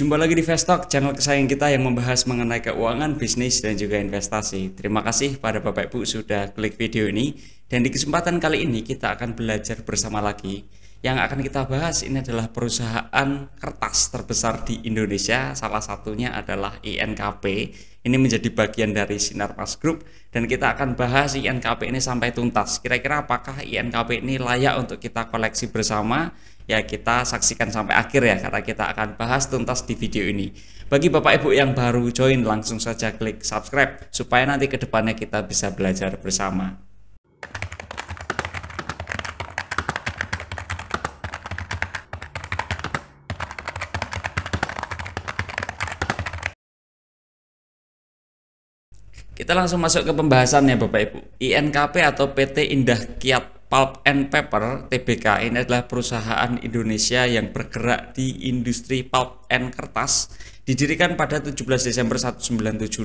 Jumpa lagi di Vestalk, channel kesayangan kita yang membahas mengenai keuangan, bisnis, dan juga investasi. Terima kasih pada Bapak Ibu sudah klik video ini. Dan di kesempatan kali ini kita akan belajar bersama lagi. Yang akan kita bahas ini adalah perusahaan kertas terbesar di Indonesia. Salah satunya adalah INKP. Ini menjadi bagian dari Sinarmas Group. Dan kita akan bahas INKP ini sampai tuntas. Kira-kira apakah INKP ini layak untuk kita koleksi bersama? Ya, kita saksikan sampai akhir ya, karena kita akan bahas tuntas di video ini. Bagi Bapak Ibu yang baru join, langsung saja klik subscribe supaya nanti ke depannya kita bisa belajar bersama. Kita langsung masuk ke pembahasannya Bapak Ibu. INKP atau PT Indah Kiat Pulp and Paper Tbk ini adalah perusahaan Indonesia yang bergerak di industri pulp and kertas. Didirikan pada 17 Desember 1976,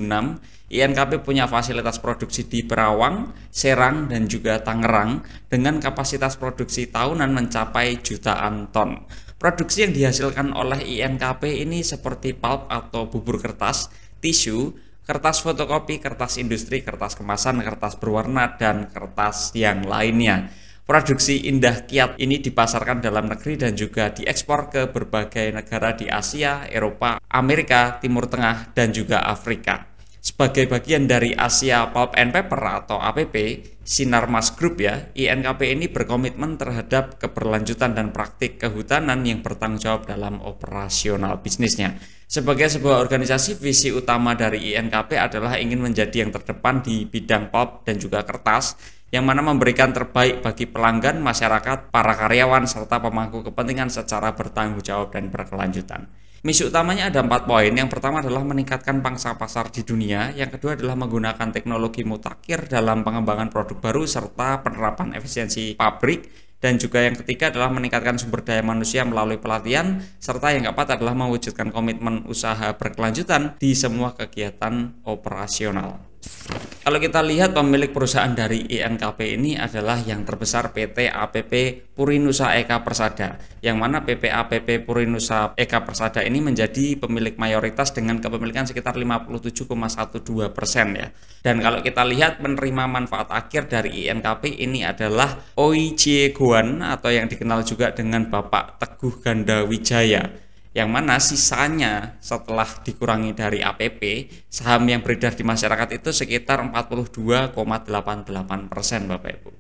INKP punya fasilitas produksi di Perawang, Serang, dan juga Tangerang dengan kapasitas produksi tahunan mencapai jutaan ton. Produksi yang dihasilkan oleh INKP ini seperti pulp atau bubur kertas, tisu, kertas fotokopi, kertas industri, kertas kemasan, kertas berwarna, dan kertas yang lainnya. Produksi Indah Kiat ini dipasarkan dalam negeri dan juga diekspor ke berbagai negara di Asia, Eropa, Amerika, Timur Tengah, dan juga Afrika. Sebagai bagian dari Asia Pulp and Paper atau APP, Sinarmas Group ya, INKP ini berkomitmen terhadap keberlanjutan dan praktik kehutanan yang bertanggung jawab dalam operasional bisnisnya. Sebagai sebuah organisasi, visi utama dari INKP adalah ingin menjadi yang terdepan di bidang pulp dan juga kertas, yang mana memberikan terbaik bagi pelanggan, masyarakat, para karyawan, serta pemangku kepentingan secara bertanggung jawab dan berkelanjutan. Misi utamanya ada 4 poin. Yang pertama adalah meningkatkan pangsa pasar di dunia. Yang kedua adalah menggunakan teknologi mutakhir dalam pengembangan produk baru serta penerapan efisiensi pabrik. Dan juga yang ketiga adalah meningkatkan sumber daya manusia melalui pelatihan. Serta yang keempat adalah mewujudkan komitmen usaha berkelanjutan di semua kegiatan operasional. Kalau kita lihat pemilik perusahaan dari INKP ini adalah yang terbesar PT APP Purinusa Eka Persada, yang mana PT APP Purinusa Eka Persada ini menjadi pemilik mayoritas dengan kepemilikan sekitar 57,12% ya. Dan kalau kita lihat penerima manfaat akhir dari INKP ini adalah Oi Chie Guan atau yang dikenal juga dengan Bapak Teguh Gandawijaya, yang mana sisanya setelah dikurangi dari APP, saham yang beredar di masyarakat itu sekitar 42,88% Bapak Ibu.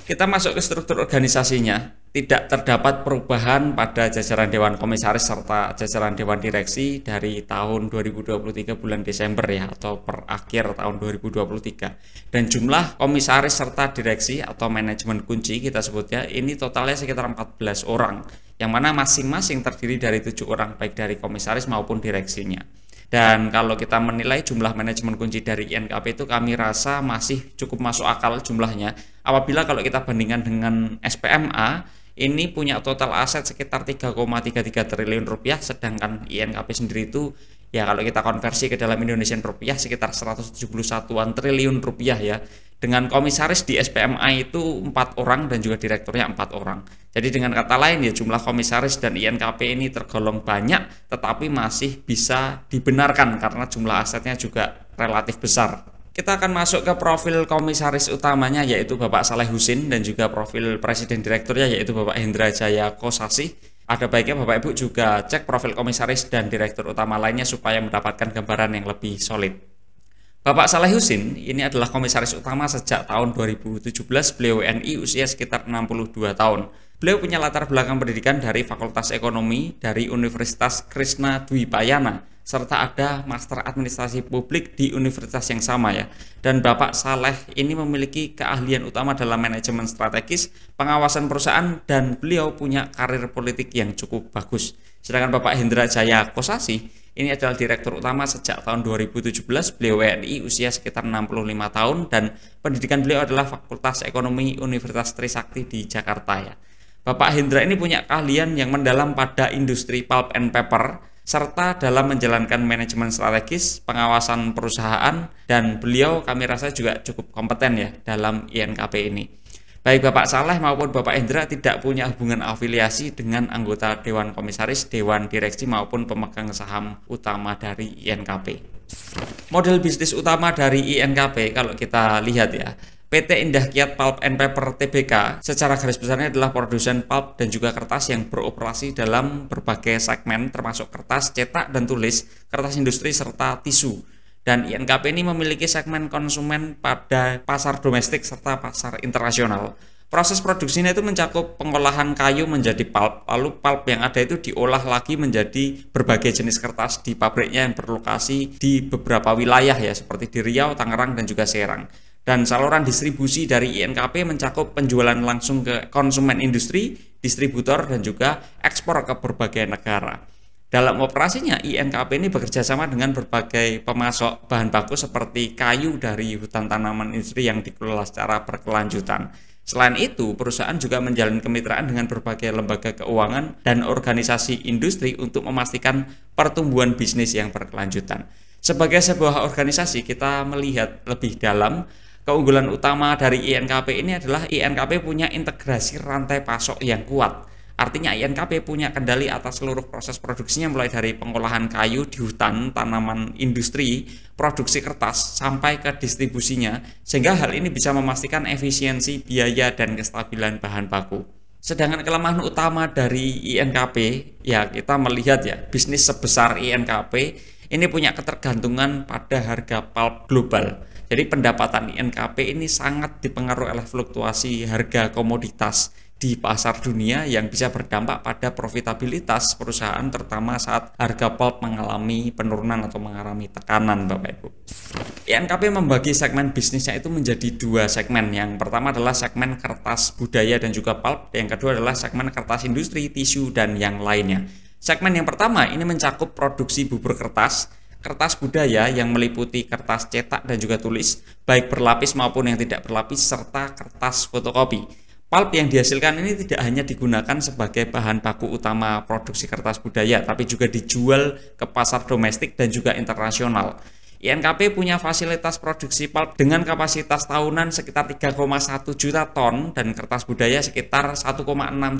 Kita masuk ke struktur organisasinya. Tidak terdapat perubahan pada jajaran Dewan Komisaris serta jajaran Dewan Direksi dari tahun 2023 bulan Desember ya, atau per akhir tahun 2023. Dan jumlah komisaris serta direksi atau manajemen kunci kita sebutnya ini totalnya sekitar 14 orang, yang mana masing-masing terdiri dari 7 orang baik dari komisaris maupun direksinya. Dan kalau kita menilai jumlah manajemen kunci dari INKP itu kami rasa masih cukup masuk akal jumlahnya. Apabila kalau kita bandingkan dengan SPMA, ini punya total aset sekitar 3,33 triliun rupiah, sedangkan INKP sendiri itu ya kalau kita konversi ke dalam Indonesian rupiah sekitar 171-an triliun rupiah ya. Dengan komisaris di SPMA itu 4 orang dan juga direkturnya 4 orang. Jadi dengan kata lain ya jumlah komisaris dan INKP ini tergolong banyak, tetapi masih bisa dibenarkan karena jumlah asetnya juga relatif besar. Kita akan masuk ke profil komisaris utamanya yaitu Bapak Saleh Husin dan juga profil presiden direkturnya yaitu Bapak Hendra Jaya Kosasih. Ada baiknya Bapak Ibu juga cek profil komisaris dan direktur utama lainnya supaya mendapatkan gambaran yang lebih solid. Bapak Saleh Husin ini adalah komisaris utama sejak tahun 2017. Beliau WNI, usia sekitar 62 tahun. Beliau punya latar belakang pendidikan dari Fakultas Ekonomi dari Universitas Krishna Dwipayana, serta ada Master Administrasi Publik di universitas yang sama ya. Dan Bapak Saleh ini memiliki keahlian utama dalam manajemen strategis, pengawasan perusahaan, dan beliau punya karir politik yang cukup bagus. Sedangkan Bapak Hendra Jaya Kosasih ini adalah direktur utama sejak tahun 2017. Beliau WNI, usia sekitar 65 tahun, dan pendidikan beliau adalah Fakultas Ekonomi Universitas Trisakti di Jakarta ya. Bapak Hendra ini punya keahlian yang mendalam pada industri pulp and paper, serta dalam menjalankan manajemen strategis, pengawasan perusahaan, dan beliau kami rasa juga cukup kompeten ya dalam INKP ini. Baik Bapak Saleh maupun Bapak Hendra tidak punya hubungan afiliasi dengan anggota Dewan Komisaris, Dewan Direksi maupun pemegang saham utama dari INKP. Model bisnis utama dari INKP kalau kita lihat ya, PT Indah Kiat Pulp and Paper Tbk secara garis besarnya adalah produsen pulp dan juga kertas yang beroperasi dalam berbagai segmen termasuk kertas, cetak dan tulis, kertas industri serta tisu. Dan INKP ini memiliki segmen konsumen pada pasar domestik serta pasar internasional. Proses produksinya itu mencakup pengolahan kayu menjadi pulp, lalu pulp yang ada itu diolah lagi menjadi berbagai jenis kertas di pabriknya yang berlokasi di beberapa wilayah ya, seperti di Riau, Tangerang, dan juga Serang. Dan saluran distribusi dari INKP mencakup penjualan langsung ke konsumen industri, distributor, dan juga ekspor ke berbagai negara. Dalam operasinya, INKP ini bekerja sama dengan berbagai pemasok bahan baku seperti kayu dari hutan tanaman industri yang dikelola secara berkelanjutan. Selain itu, perusahaan juga menjalin kemitraan dengan berbagai lembaga keuangan dan organisasi industri untuk memastikan pertumbuhan bisnis yang berkelanjutan. Sebagai sebuah organisasi, kita melihat lebih dalam keunggulan utama dari INKP ini adalah INKP punya integrasi rantai pasok yang kuat. Artinya INKP punya kendali atas seluruh proses produksinya mulai dari pengolahan kayu di hutan, tanaman industri, produksi kertas, sampai ke distribusinya, sehingga hal ini bisa memastikan efisiensi biaya dan kestabilan bahan baku. Sedangkan kelemahan utama dari INKP, ya kita melihat ya, bisnis sebesar INKP ini punya ketergantungan pada harga pulp global. Jadi pendapatan INKP ini sangat dipengaruhi oleh fluktuasi harga komoditas di pasar dunia yang bisa berdampak pada profitabilitas perusahaan terutama saat harga pulp mengalami penurunan atau mengalami tekanan Bapak Ibu. INKP membagi segmen bisnisnya itu menjadi dua segmen. Yang pertama adalah segmen kertas budaya dan juga pulp, yang kedua adalah segmen kertas industri, tisu, dan yang lainnya. Segmen yang pertama ini mencakup produksi bubur kertas budaya yang meliputi kertas cetak dan juga tulis, baik berlapis maupun yang tidak berlapis, serta kertas fotokopi. Pulp yang dihasilkan ini tidak hanya digunakan sebagai bahan baku utama produksi kertas budaya, tapi juga dijual ke pasar domestik dan juga internasional. INKP punya fasilitas produksi pulp dengan kapasitas tahunan sekitar 3,1 juta ton dan kertas budaya sekitar 1,6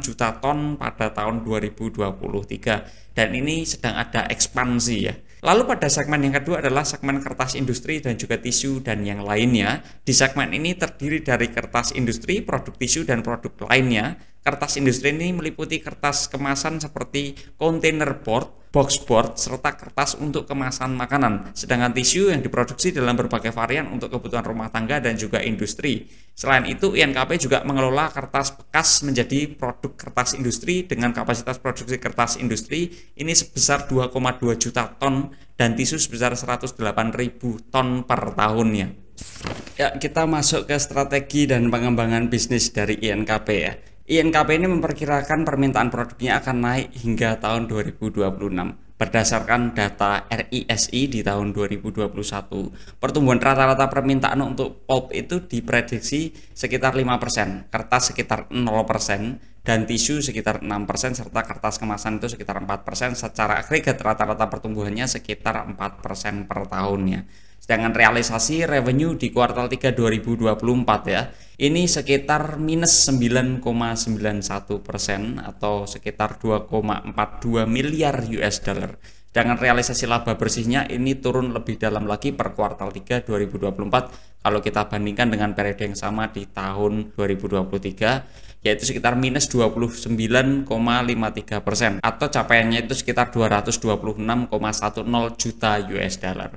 juta ton pada tahun 2023. Dan ini sedang ada ekspansi ya. Lalu pada segmen yang kedua adalah segmen kertas industri dan juga tisu dan yang lainnya. Di segmen ini terdiri dari kertas industri, produk tisu, dan produk lainnya. Kertas industri ini meliputi kertas kemasan seperti kontainer board, box board, serta kertas untuk kemasan makanan. Sedangkan tisu yang diproduksi dalam berbagai varian untuk kebutuhan rumah tangga dan juga industri. Selain itu, INKP juga mengelola kertas bekas menjadi produk kertas industri dengan kapasitas produksi kertas industri ini sebesar 2,2 juta ton dan tisu sebesar 108.000 ton per tahunnya. Ya, kita masuk ke strategi dan pengembangan bisnis dari INKP ya. INKP ini memperkirakan permintaan produknya akan naik hingga tahun 2026. Berdasarkan data RISI di tahun 2021, pertumbuhan rata-rata permintaan untuk pulp itu diprediksi sekitar 5%, kertas sekitar 0%, dan tisu sekitar 6%, serta kertas kemasan itu sekitar 4%. Secara agregat rata-rata pertumbuhannya sekitar 4% per tahunnya. Sedangkan realisasi revenue di kuartal 3 2024 ya, ini sekitar minus 9,91% atau sekitar 2,42 miliar US dollar. Sedangkan realisasi laba bersihnya ini turun lebih dalam lagi per kuartal 3 2024 kalau kita bandingkan dengan periode yang sama di tahun 2023, yaitu sekitar minus 29,53% atau capaiannya itu sekitar 226,10 juta US dollar.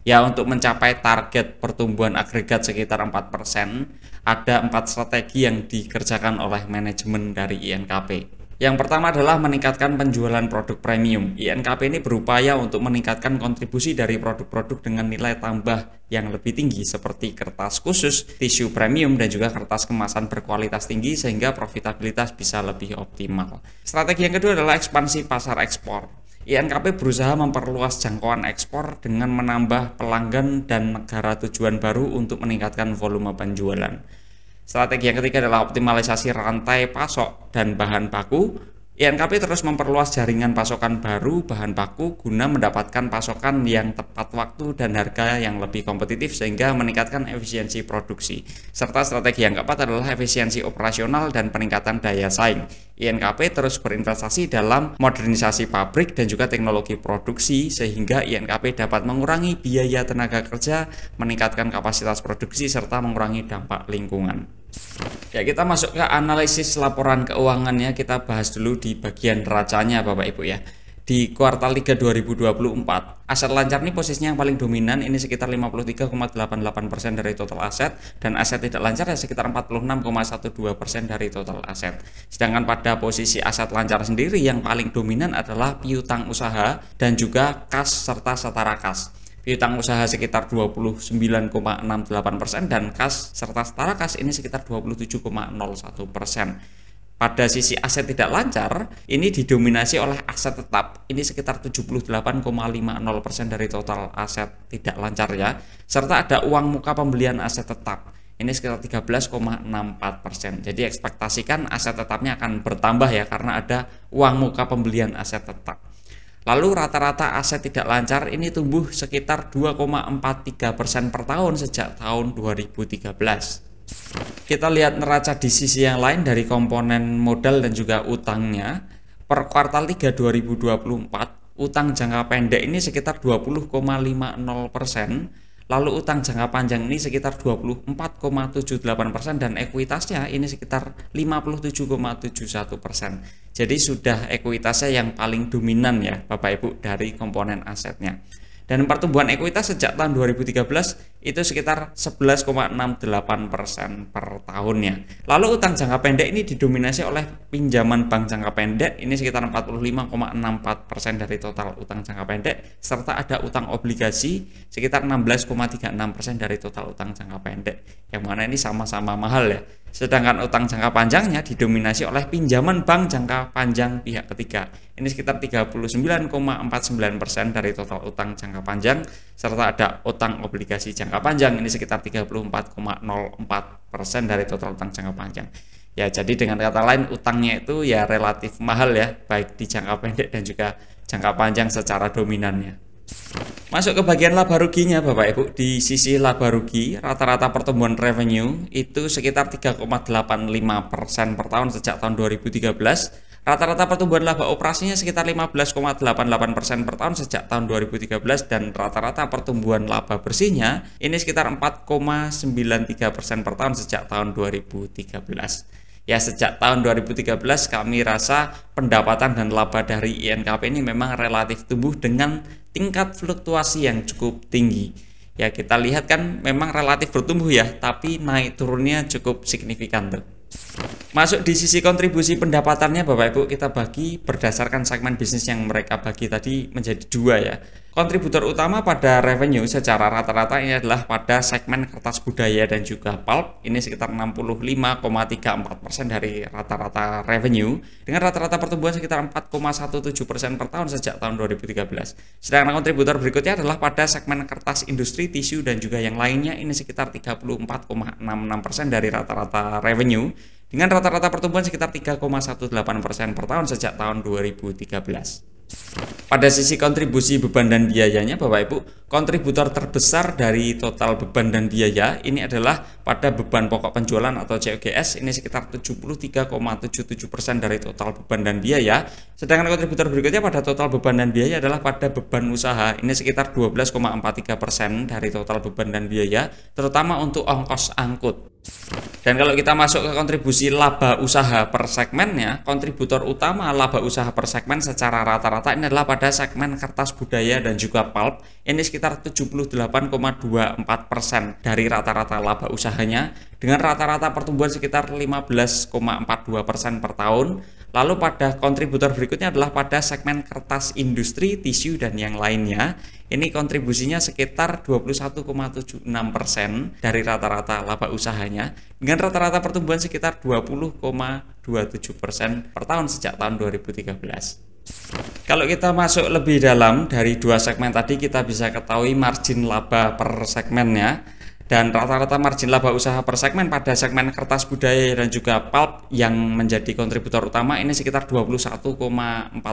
Ya, untuk mencapai target pertumbuhan agregat sekitar 4%, ada 4 strategi yang dikerjakan oleh manajemen dari INKP. Yang pertama adalah meningkatkan penjualan produk premium. INKP ini berupaya untuk meningkatkan kontribusi dari produk-produk dengan nilai tambah yang lebih tinggi seperti kertas khusus, tisu premium, dan juga kertas kemasan berkualitas tinggi sehingga profitabilitas bisa lebih optimal. Strategi yang kedua adalah ekspansi pasar ekspor. INKP berusaha memperluas jangkauan ekspor dengan menambah pelanggan dan negara tujuan baru untuk meningkatkan volume penjualan. Strategi yang ketiga adalah optimalisasi rantai pasok dan bahan baku. INKP terus memperluas jaringan pasokan baru bahan baku guna mendapatkan pasokan yang tepat waktu dan harga yang lebih kompetitif sehingga meningkatkan efisiensi produksi. Serta strategi yang keempat adalah efisiensi operasional dan peningkatan daya saing. INKP terus berinvestasi dalam modernisasi pabrik dan juga teknologi produksi sehingga INKP dapat mengurangi biaya tenaga kerja, meningkatkan kapasitas produksi serta mengurangi dampak lingkungan. Ya, kita masuk ke analisis laporan keuangannya. Kita bahas dulu di bagian neracanya Bapak Ibu ya. Di kuartal 3 2024, aset lancar ini posisinya yang paling dominan, ini sekitar 53,88% dari total aset, dan aset tidak lancar ya sekitar 46,12% dari total aset. Sedangkan pada posisi aset lancar sendiri yang paling dominan adalah piutang usaha dan juga kas serta setara kas. Piutang usaha sekitar 29,68% dan kas serta setara kas ini sekitar 27,01%. Pada sisi aset tidak lancar, ini didominasi oleh aset tetap, ini sekitar 78,50% dari total aset tidak lancar ya, serta ada uang muka pembelian aset tetap, ini sekitar 13,64%. Jadi ekspektasikan aset tetapnya akan bertambah ya, karena ada uang muka pembelian aset tetap. Lalu rata-rata aset tidak lancar ini tumbuh sekitar 2,43% per tahun sejak tahun 2013. Kita lihat neraca di sisi yang lain dari komponen modal dan juga utangnya. Per kuartal 3 2024, utang jangka pendek ini sekitar 20,50%, lalu utang jangka panjang ini sekitar 24,78% dan ekuitasnya ini sekitar 57,71%. Jadi sudah ekuitasnya yang paling dominan ya Bapak Ibu dari komponen asetnya. Dan pertumbuhan ekuitas sejak tahun 2013 itu sekitar 11,68% per tahunnya. Lalu utang jangka pendek ini didominasi oleh pinjaman bank jangka pendek, ini sekitar 45,64% dari total utang jangka pendek, serta ada utang obligasi sekitar 16,36% dari total utang jangka pendek, yang mana ini sama-sama mahal ya. Sedangkan utang jangka panjangnya didominasi oleh pinjaman bank jangka panjang pihak ketiga, ini sekitar 39,49% dari total utang jangka panjang, serta ada utang obligasi jangka panjang, ini sekitar 34,04% dari total utang jangka panjang. Ya, jadi dengan kata lain utangnya itu ya relatif mahal ya, baik di jangka pendek dan juga jangka panjang secara dominannya. Masuk ke bagian laba ruginya Bapak Ibu. Di sisi laba rugi, rata-rata pertumbuhan revenue itu sekitar 3,85% per tahun sejak tahun 2013. Rata-rata pertumbuhan laba operasinya sekitar 15,88% per tahun sejak tahun 2013 dan rata-rata pertumbuhan laba bersihnya ini sekitar 4,93% per tahun sejak tahun 2013. Ya, sejak tahun 2013 kami rasa pendapatan dan laba dari INKP ini memang relatif tumbuh dengan tingkat fluktuasi yang cukup tinggi. Ya, kita lihat kan memang relatif bertumbuh ya, tapi naik turunnya cukup signifikan tuh. Masuk di sisi kontribusi pendapatannya Bapak Ibu, kita bagi berdasarkan segmen bisnis yang mereka bagi tadi menjadi dua ya. Kontributor utama pada revenue secara rata-rata ini adalah pada segmen kertas budaya dan juga pulp, ini sekitar 65,34% dari rata-rata revenue, dengan rata-rata pertumbuhan sekitar 4,17% per tahun sejak tahun 2013. Sedangkan kontributor berikutnya adalah pada segmen kertas industri, tisu dan juga yang lainnya, ini sekitar 34,66% dari rata-rata revenue, dengan rata-rata pertumbuhan sekitar 3,18% per tahun sejak tahun 2013. Pada sisi kontribusi beban dan biayanya Bapak Ibu, kontributor terbesar dari total beban dan biaya ini adalah pada beban pokok penjualan atau COGS, ini sekitar 73,77% dari total beban dan biaya. Sedangkan kontributor berikutnya pada total beban dan biaya adalah pada beban usaha, ini sekitar 12,43% dari total beban dan biaya, terutama untuk ongkos angkut. Dan kalau kita masuk ke kontribusi laba usaha per segmennya, kontributor utama laba usaha per segmen secara rata-rata ini adalah pada segmen kertas budaya dan juga pulp, ini sekitar 78,24% dari rata-rata laba usahanya, dengan rata-rata pertumbuhan sekitar 15,42% per tahun. Lalu pada kontributor berikutnya adalah pada segmen kertas industri, tisu dan yang lainnya, ini kontribusinya sekitar 21,76% dari rata-rata laba usahanya, dengan rata-rata pertumbuhan sekitar 20,27% per tahun sejak tahun 2013. Kalau kita masuk lebih dalam dari dua segmen tadi, kita bisa ketahui margin laba per segmennya. Dan rata-rata margin laba usaha per segmen pada segmen kertas budaya dan juga pulp yang menjadi kontributor utama ini sekitar 21,44%.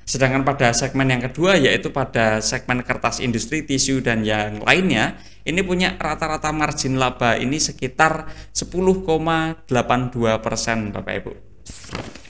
Sedangkan pada segmen yang kedua yaitu pada segmen kertas industri, tisu dan yang lainnya ini punya rata-rata margin laba ini sekitar 10,82% Bapak Ibu.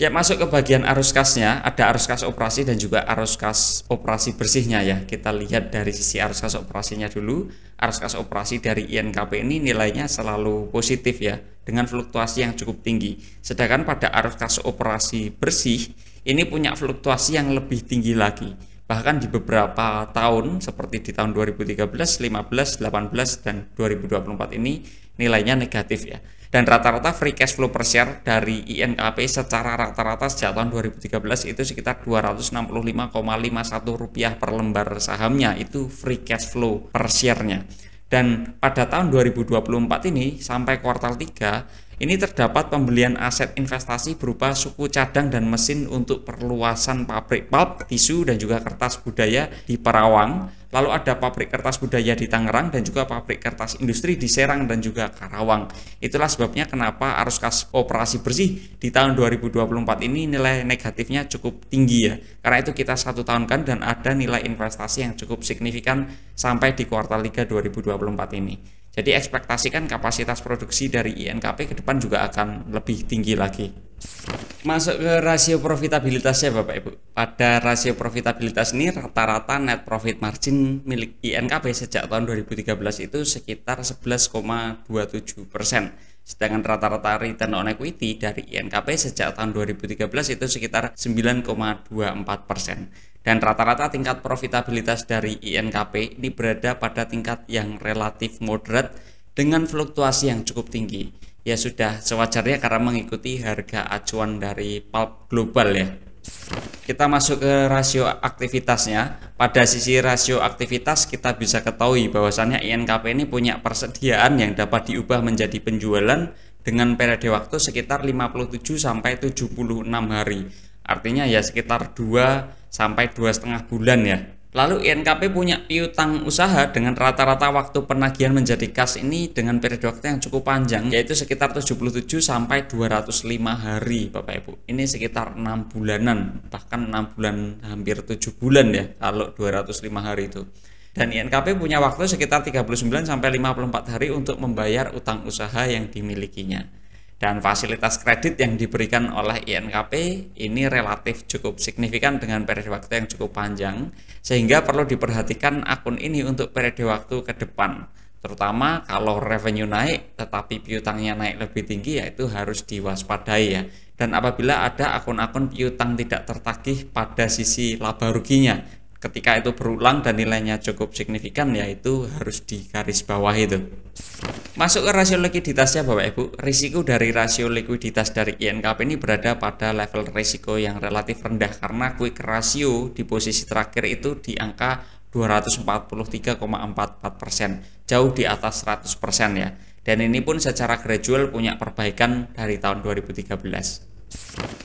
Ya, masuk ke bagian arus kasnya, ada arus kas operasi dan juga arus kas operasi bersihnya ya. Kita lihat dari sisi arus kas operasinya dulu. Arus kas operasi dari INKP ini nilainya selalu positif ya, dengan fluktuasi yang cukup tinggi. Sedangkan pada arus kas operasi bersih ini punya fluktuasi yang lebih tinggi lagi. Bahkan di beberapa tahun seperti di tahun 2013, 15, 18 dan 2024 ini nilainya negatif ya. Dan rata-rata free cash flow per share dari INKP secara rata-rata sejak tahun 2013 itu sekitar Rp265,51 per lembar sahamnya, itu free cash flow per share-nya. Dan pada tahun 2024 ini sampai kuartal 3 ini terdapat pembelian aset investasi berupa suku cadang dan mesin untuk perluasan pabrik pulp, tisu dan juga kertas budaya di Perawang. Lalu ada pabrik kertas budaya di Tangerang dan juga pabrik kertas industri di Serang dan juga Karawang. Itulah sebabnya kenapa arus kas operasi bersih di tahun 2024 ini nilai negatifnya cukup tinggi ya. Karena itu kita 1 tahunkan dan ada nilai investasi yang cukup signifikan sampai di kuartal 3 2024 ini. Jadi ekspektasikan kapasitas produksi dari INKP ke depan juga akan lebih tinggi lagi. Masuk ke rasio profitabilitasnya Bapak Ibu. Pada rasio profitabilitas ini rata-rata net profit margin milik INKP sejak tahun 2013 itu sekitar 11,27%. Sedangkan rata-rata return on equity dari INKP sejak tahun 2013 itu sekitar 9,24%. Dan rata-rata tingkat profitabilitas dari INKP ini berada pada tingkat yang relatif moderat dengan fluktuasi yang cukup tinggi. Ya sudah sewajarnya karena mengikuti harga acuan dari pulp global ya. Kita masuk ke rasio aktivitasnya. Pada sisi rasio aktivitas kita bisa ketahui bahwasannya INKP ini punya persediaan yang dapat diubah menjadi penjualan dengan periode waktu sekitar 57 sampai 76 hari. Artinya ya sekitar 2 sampai 2,5 bulan ya. Lalu INKP punya piutang usaha dengan rata-rata waktu penagihan menjadi kas ini dengan periode waktu yang cukup panjang, yaitu sekitar 77 sampai 205 hari Bapak Ibu. Ini sekitar 6 bulanan, bahkan 6 bulan hampir 7 bulan ya kalau 205 hari itu. Dan INKP punya waktu sekitar 39 sampai 54 hari untuk membayar utang usaha yang dimilikinya. Dan fasilitas kredit yang diberikan oleh INKP ini relatif cukup signifikan dengan periode waktu yang cukup panjang, sehingga perlu diperhatikan akun ini untuk periode waktu ke depan. Terutama kalau revenue naik tetapi piutangnya naik lebih tinggi, yaitu harus diwaspadai ya. Dan apabila ada akun-akun piutang tidak tertagih pada sisi laba ruginya, ketika itu berulang dan nilainya cukup signifikan, yaitu harus digarisbawahi itu. Masuk ke rasio likuiditasnya Bapak Ibu. Risiko dari rasio likuiditas dari INKP ini berada pada level risiko yang relatif rendah karena quick ratio di posisi terakhir itu di angka 243,44%, jauh di atas 100% ya. Dan ini pun secara gradual punya perbaikan dari tahun 2013.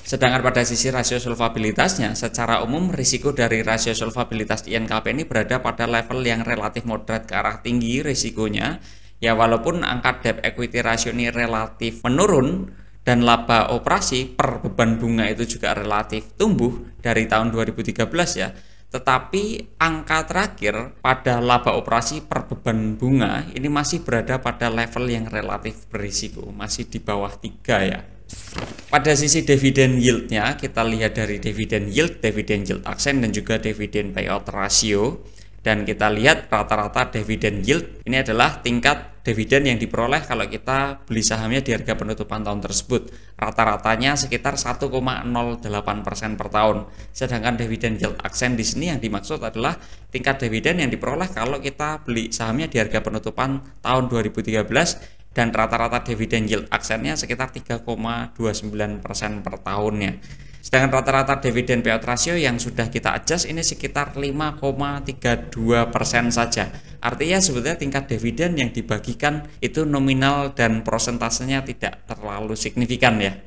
Sedangkan pada sisi rasio solvabilitasnya, secara umum risiko dari rasio solvabilitas INKP ini berada pada level yang relatif moderat ke arah tinggi risikonya. Ya walaupun angka debt equity ratio ini relatif menurun dan laba operasi per beban bunga itu juga relatif tumbuh dari tahun 2013 ya. Tetapi angka terakhir pada laba operasi per beban bunga ini masih berada pada level yang relatif berisiko, masih di bawah 3 ya. Pada sisi dividen yieldnya kita lihat dari dividen yield aksen dan juga dividen payout ratio. Dan kita lihat rata-rata dividen yield ini adalah tingkat dividen yang diperoleh kalau kita beli sahamnya di harga penutupan tahun tersebut. Rata-ratanya sekitar 1,08% per tahun. Sedangkan dividen yield aksen di sini yang dimaksud adalah tingkat dividen yang diperoleh kalau kita beli sahamnya di harga penutupan tahun 2013 dan rata-rata dividen yield aksennya sekitar 3,29% per tahunnya. Sedangkan rata-rata dividen payout ratio yang sudah kita adjust ini sekitar 5,32% saja. Artinya sebetulnya tingkat dividen yang dibagikan itu nominal dan prosentasenya tidak terlalu signifikan ya.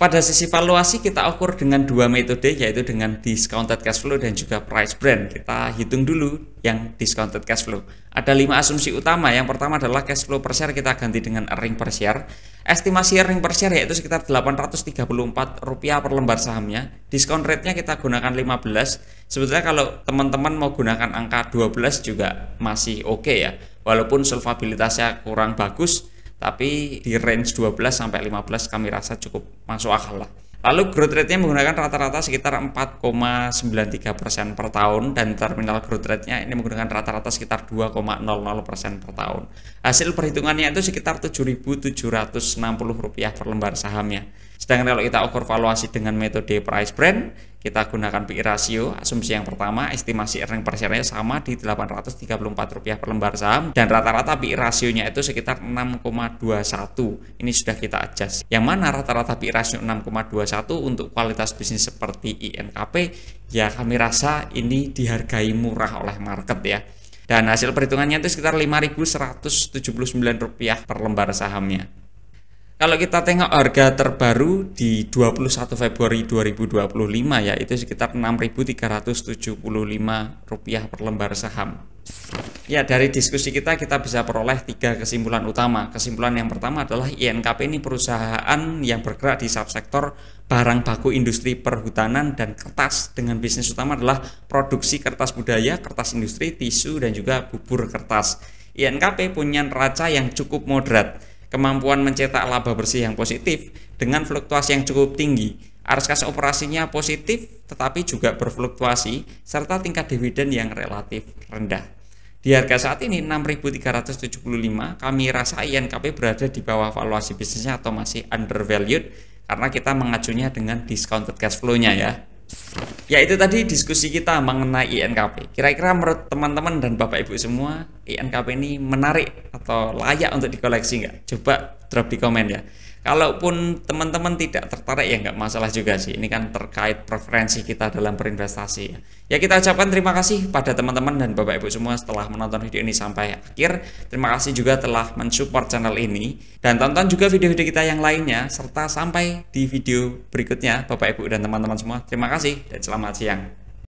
Pada sisi valuasi kita ukur dengan dua metode, yaitu dengan discounted cash flow dan juga price brand. Kita hitung dulu yang discounted cash flow. Ada 5 asumsi utama. Yang pertama adalah cash flow per share kita ganti dengan earning per share. Estimasi earning per share yaitu sekitar Rp834 per lembar sahamnya. Discount rate-nya kita gunakan 15. Sebetulnya kalau teman-teman mau gunakan angka 12 juga masih oke ya. Walaupun solvabilitasnya kurang bagus, tapi di range 12 sampai 15 kami rasa cukup masuk akal lah. Lalu growth rate-nya menggunakan rata-rata sekitar 4,93% per tahun, dan terminal growth rate-nya ini menggunakan rata-rata sekitar 2,00% per tahun. Hasil perhitungannya itu sekitar Rp7.760 per lembar sahamnya. Sedangkan kalau kita ukur valuasi dengan metode price brand, kita gunakan PI ratio. Asumsi yang pertama, estimasi earning per share-nya sama di Rp834 per lembar saham, dan rata-rata PI rasionya itu sekitar 6,21. Ini sudah kita adjust. Yang mana rata-rata PI rasio 6,21 untuk kualitas bisnis seperti INKP, ya kami rasa ini dihargai murah oleh market ya. Dan hasil perhitungannya itu sekitar Rp5.179 per lembar sahamnya. Kalau kita tengok harga terbaru di 21 Februari 2025 ya, itu sekitar Rp6.375 per lembar saham. Ya, dari diskusi kita bisa peroleh 3 kesimpulan utama. Kesimpulan yang pertama adalah INKP ini perusahaan yang bergerak di subsektor barang baku industri perhutanan dan kertas, dengan bisnis utama adalah produksi kertas budaya, kertas industri, tisu, dan juga bubur kertas. INKP punya neraca yang cukup moderat, kemampuan mencetak laba bersih yang positif dengan fluktuasi yang cukup tinggi, arus kas operasinya positif tetapi juga berfluktuasi, serta tingkat dividen yang relatif rendah. Di harga saat ini Rp6.375, kami rasa INKP berada di bawah valuasi bisnisnya atau masih undervalued karena kita mengacunya dengan discounted cash flow-nya ya. Ya, itu tadi diskusi kita mengenai INKP. Kira-kira menurut teman-teman dan Bapak Ibu semua, INKP ini menarik atau layak untuk dikoleksi nggak? Coba drop di komen ya. Kalaupun teman-teman tidak tertarik ya nggak masalah juga sih. Ini kan terkait preferensi kita dalam berinvestasi ya. Ya, kita ucapkan terima kasih pada teman-teman dan Bapak Ibu semua setelah menonton video ini sampai akhir. Terima kasih juga telah mensupport channel ini. Dan tonton juga video-video kita yang lainnya. Serta sampai di video berikutnya Bapak Ibu dan teman-teman semua. Terima kasih dan selamat siang.